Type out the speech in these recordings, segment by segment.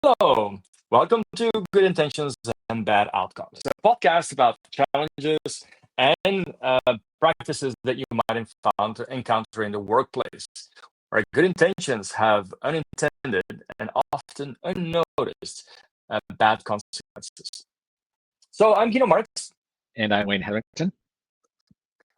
Hello, welcome to Good Intentions and Bad Outcomes, a podcast about challenges and practices that you might encounter in the workplace, where good intentions have unintended and often unnoticed bad consequences. So I'm Gino Marks. And I'm Wayne Hetherington.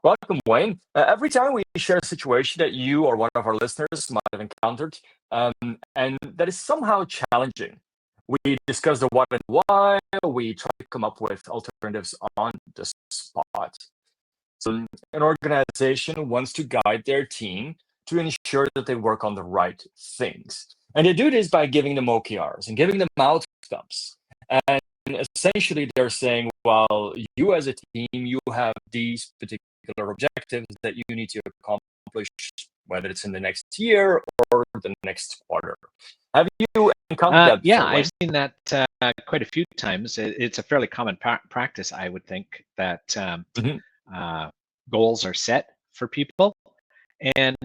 Welcome, Wayne. Every time we share a situation that you or one of our listeners might have encountered, um, and that is somehow challenging, we discuss the what and why. We try to come up with alternatives on the spot. So, an organization wants to guide their team to ensure that they work on the right things. And they do this by giving them OKRs and giving them outcomes. And essentially, they're saying, well, you as a team, you have these particular objectives that you need to accomplish, whether it's in the next year or the next quarter. Have you encountered that Yeah, before, Wayne? I've seen that quite a few times. It's a fairly common practice, I would think, that Mhm. goals are set for people. And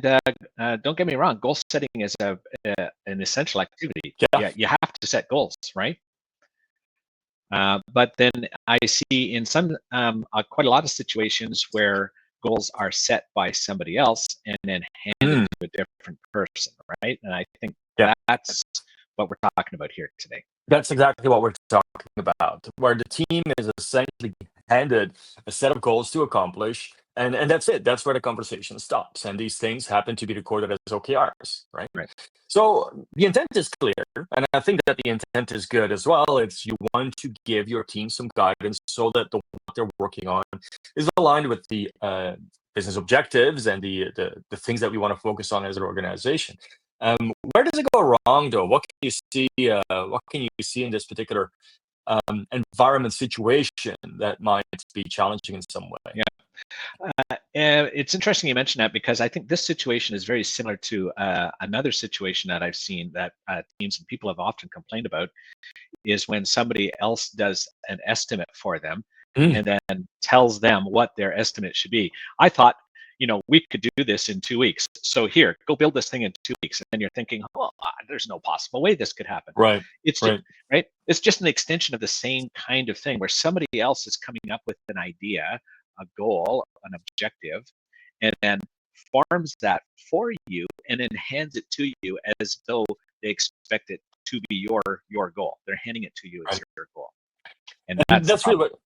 don't get me wrong, goal setting is an essential activity. Yeah. Yeah, you have to set goals, right? But then I see in some quite a lot of situations where goals are set by somebody else and then handed Mm. to a different person, right? And I think Yeah. that's what we're talking about here today. That's exactly what we're talking about, where the team is essentially handed a set of goals to accomplish, and that's it. That's where the conversation stops. And these things happen to be recorded as OKRs, right? Right. So the intent is clear, and I think that the intent is good as well. It's you want to give your team some guidance so that what they're working on is aligned with the business objectives and the things that we want to focus on as an organization. Where does it go wrong, though? What can you see? What can you see in this particular environment situation that might be challenging in some way? Yeah. It's interesting you mentioned that because I think this situation is very similar to another situation that I've seen that teams and people have often complained about is when somebody else does an estimate for them Mm. and then tells them what their estimate should be. I thought, we could do this in 2 weeks. So here, go build this thing in 2 weeks. And then you're thinking, well, there's no possible way this could happen. Right, It's just, right. right. It's just an extension of the same kind of thing where somebody else is coming up with an idea, a goal, an objective, and then farms that for you and then hands it to you as though they expect it to be your goal. They're handing it to you as Right. your goal. And And that's the that's really problem.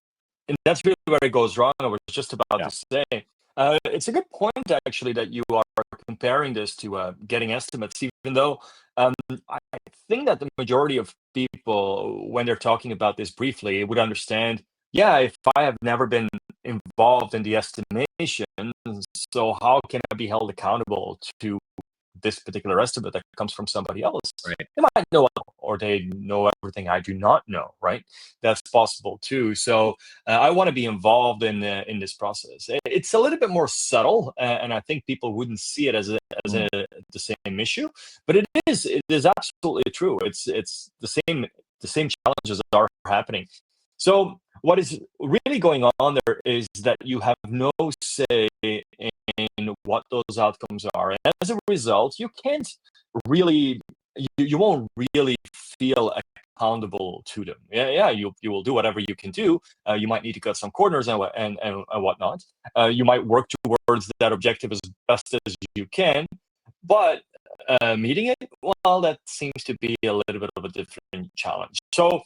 where it goes wrong. I was just about Yeah. to say, it's a good point actually that you are comparing this to getting estimates, even though I think that the majority of people, when they're talking about this briefly, would understand. Yeah, if I have never been involved in the estimation, so how can I be held accountable to this particular estimate that comes from somebody else? Right. They might know, or they know everything I do not know, right? That's possible too. So I want to be involved in this process. It's a little bit more subtle, and I think people wouldn't see it as Mm. the same issue, but it is absolutely true. It's the same challenges are happening. So what is really going on there is that you have no say in what those outcomes are. And as a result, you can't really, you won't really feel accountable to them. Yeah, you will do whatever you can do. You might need to cut some corners and whatnot. You might work towards that objective as best as you can, but meeting it, well, that seems to be a little bit of a different challenge. So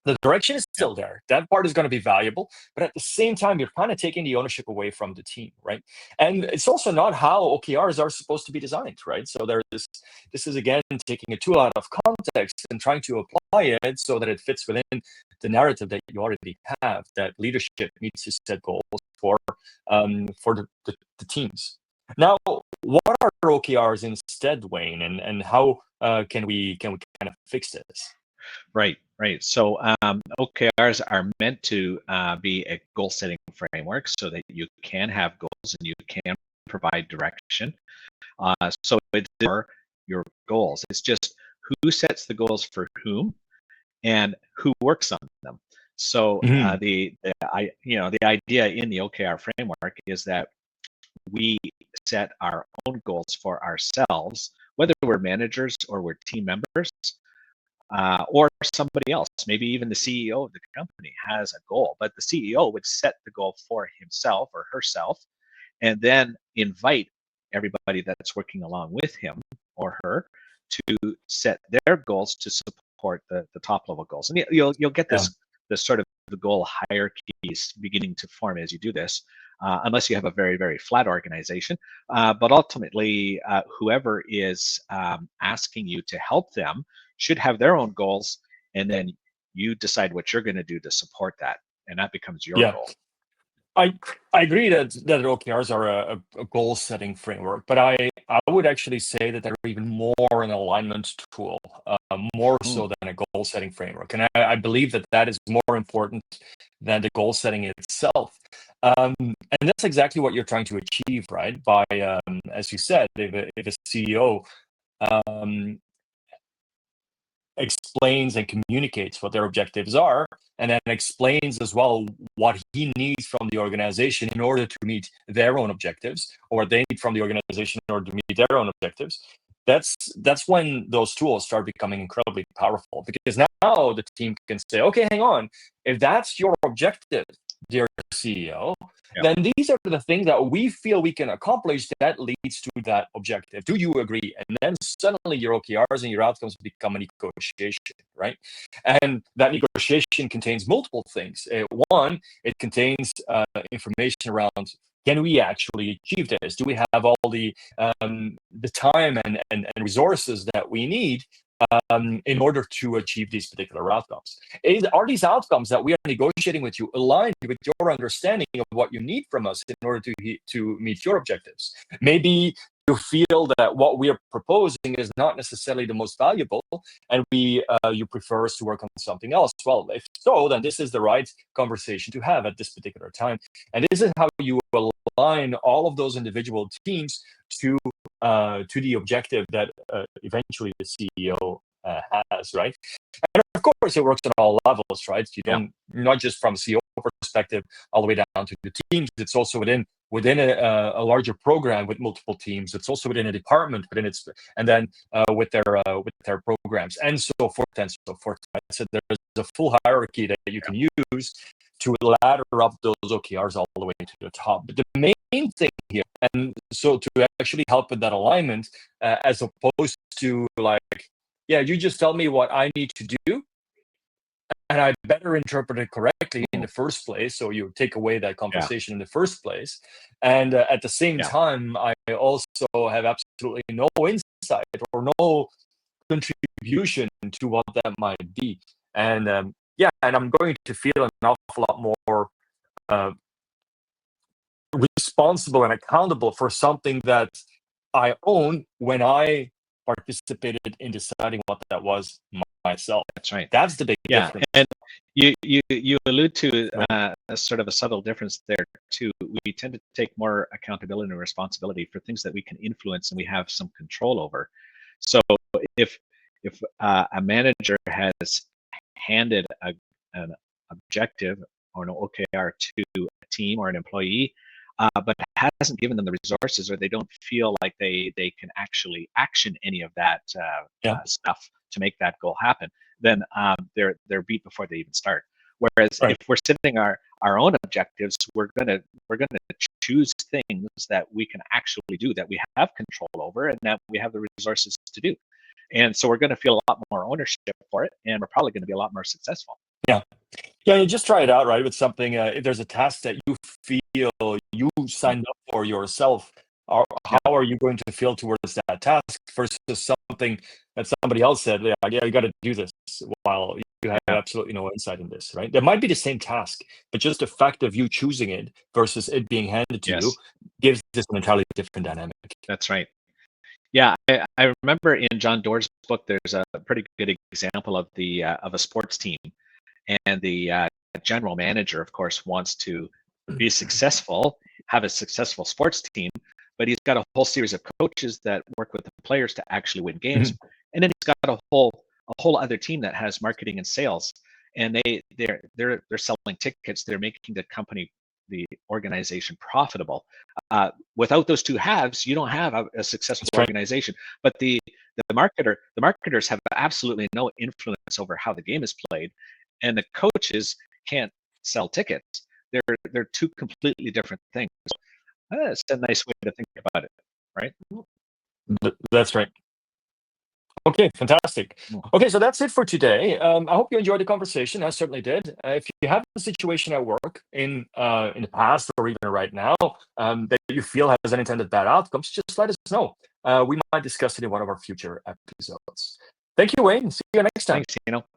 the direction is Yeah. still there. That part is going to be valuable, but at the same time, you're kind of taking the ownership away from the team, right? And it's also not how OKRs are supposed to be designed, right? So this is again taking a tool out of context and trying to apply it so that it fits within the narrative that you already have. That leadership needs to set goals for the teams. Now, what are OKRs instead, Wayne, and how can we kind of fix this? Right. So OKRs are meant to be a goal setting framework so that you can have goals and you can provide direction. So it's for your goals. It's just who sets the goals for whom and who works on them. So Mhm. the idea in the OKR framework is that we set our own goals for ourselves, whether we're managers or we're team members. or somebody else, maybe even the CEO of the company has a goal, but the CEO would set the goal for himself or herself and then invite everybody that's working along with him or her to set their goals to support the top level goals. And you'll get Yeah. this sort of the goal hierarchies beginning to form as you do this, unless you have a very, very flat organization. But ultimately, whoever is asking you to help them should have their own goals, and then you decide what you're going to do to support that, and that becomes your Yeah. goal. I agree that OKRs are a goal setting framework, but I would actually say that they're even more an alignment tool, more Mm, so than a goal setting framework. And I believe that that is more important than the goal setting itself. And that's exactly what you're trying to achieve, right? By, as you said, if a CEO um, explains and communicates what their objectives are, and then explains as well what he needs from the organization in order to meet their own objectives, or what they need from the organization in order to meet their own objectives. That's when those tools start becoming incredibly powerful, because now the team can say, okay, hang on, if that's your objective, dear CEO, yeah, then these are the things that we feel we can accomplish that leads to that objective. Do you agree? And then suddenly your OKRs and your outcomes become a negotiation, right? And that negotiation contains multiple things. One, it contains information around, can we actually achieve this? Do we have all the time and resources that we need in order to achieve these particular outcomes? Are these outcomes that we are negotiating with you aligned with your understanding of what you need from us in order to meet your objectives? Maybe you feel that what we are proposing is not necessarily the most valuable, and you prefer us to work on something else. Well, if so, then this is the right conversation to have at this particular time, and this is how you align all of those individual teams to the objective that eventually the CEO has, right? And of course, it works on all levels, right? You yeah, don't, not just from CEO perspective all the way down to the teams. It's also within a larger program with multiple teams. It's also within a department within its, and then with their programs and so forth and so forth. So there's a full hierarchy that you can use to ladder up those OKRs all the way to the top. But the main thing here, and so to actually help with that alignment, as opposed to like, yeah, you just tell me what I need to do, and I better interpret it correctly in mm, the first place. So you take away that yeah, conversation in the first place, and at the same yeah, time, I also have absolutely no insight or no contribution to what that might be. And yeah, and I'm going to feel an awful lot more uh, responsible and accountable for something that I own when I participated in deciding what that was myself. that's right. That's the big Yeah, difference, and you allude to right? a sort of a subtle difference there too. We tend to take more accountability and responsibility for things that we can influence and we have some control over. So if a manager has handed an objective or an OKR to a team or an employee, but hasn't given them the resources, or they don't feel like they can actually action any of that Yeah, stuff to make that goal happen, then they're beat before they even start. Whereas if right. we're setting our own objectives, we're gonna choose things that we can actually do, that we have control over, and that we have the resources to do. And so we're going to feel a lot more ownership for it, and we're probably going to be a lot more successful. Yeah. Yeah, you just try it out, right? With something, if there's a task that you feel you Mm, signed up for yourself, how yeah, are you going to feel towards that task versus something that somebody else said, yeah, yeah, you got to do this, while you have yeah, absolutely no insight in this, right? There might be the same task, but just the fact of you choosing it versus it being handed to you yes, gives this an entirely different dynamic. that's right. Yeah, I remember in John Doerr's book, there's a pretty good example of a sports team, and the general manager, of course, wants to be successful, have a successful sports team, but he's got a whole series of coaches that work with the players to actually win games, Mhm. and then he's got a whole other team that has marketing and sales, and they're selling tickets, they're making the organization profitable. Without those two halves, you don't have a successful That's right. organization. But the the marketers have absolutely no influence over how the game is played, and the coaches can't sell tickets. They're two completely different things. It's a nice way to think about it, right? That's right. Okay, fantastic. Okay, so that's it for today. I hope you enjoyed the conversation. I certainly did. If you have a situation at work in the past or even right now that you feel has unintended bad outcomes, just let us know. We might discuss it in one of our future episodes. Thank you, Wayne. See you next time. Thanks,